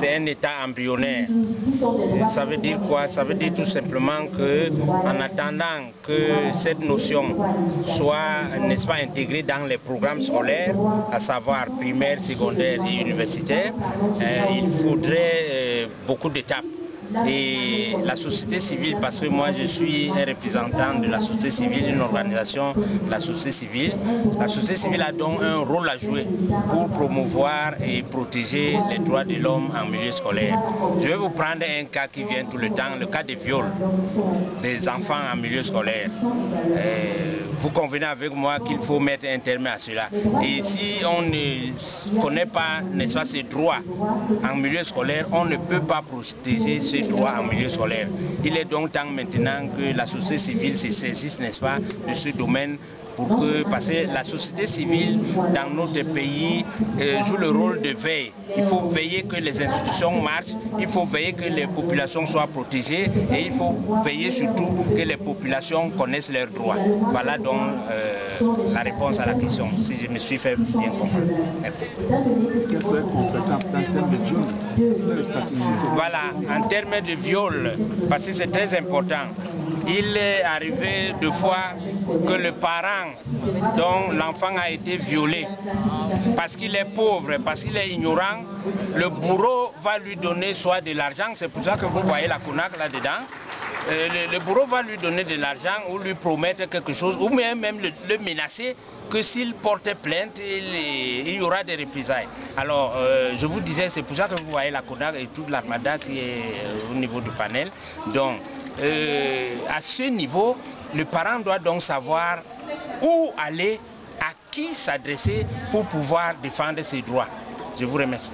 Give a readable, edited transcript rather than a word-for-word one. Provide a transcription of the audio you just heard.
c'est un État embryonnaire. Ça veut dire quoi? Ça veut dire tout simplement que, en attendant que cette notion soit, n'est-ce pas, intégrée dans les programmes scolaires, à savoir primaire, secondaire et universitaire, il faudrait beaucoup d'étapes. Et la société civile, parce que moi je suis un représentant de la société civile, une organisation de la société civile a donc un rôle à jouer pour promouvoir et protéger les droits de l'homme en milieu scolaire. Je vais vous prendre un cas qui vient tout le temps, le cas des viols des enfants en milieu scolaire. Vous convenez avec moi qu'il faut mettre un terme à cela. Et si on ne connaît pas, n'est-ce pas, ces droits en milieu scolaire, on ne peut pas protéger ces droits en milieu scolaire. Il est donc temps maintenant que la société civile se saisisse, n'est-ce pas, de ce domaine, parce que la société civile dans notre pays joue le rôle de veille. Il faut veiller que les institutions marchent, il faut veiller que les populations soient protégées et il faut veiller surtout que les populations connaissent leurs droits. Voilà donc la réponse à la question, si je me suis fait bien comprendre. Merci. Voilà, en termes de viol, parce que c'est très important. Il est arrivé deux fois que le parent dont l'enfant a été violé, parce qu'il est pauvre, parce qu'il est ignorant, le bourreau va lui donner soit de l'argent, c'est pour ça que vous voyez la CONAC là-dedans. Le bourreau va lui donner de l'argent ou lui promettre quelque chose, ou même le menacer que s'il porte plainte, il y aura des représailles. Alors, je vous disais, c'est pour ça que vous voyez la CONAC et toute l'armada qui est au niveau du panel. Donc, à ce niveau, le parent doit donc savoir où aller, à qui s'adresser pour pouvoir défendre ses droits. Je vous remercie.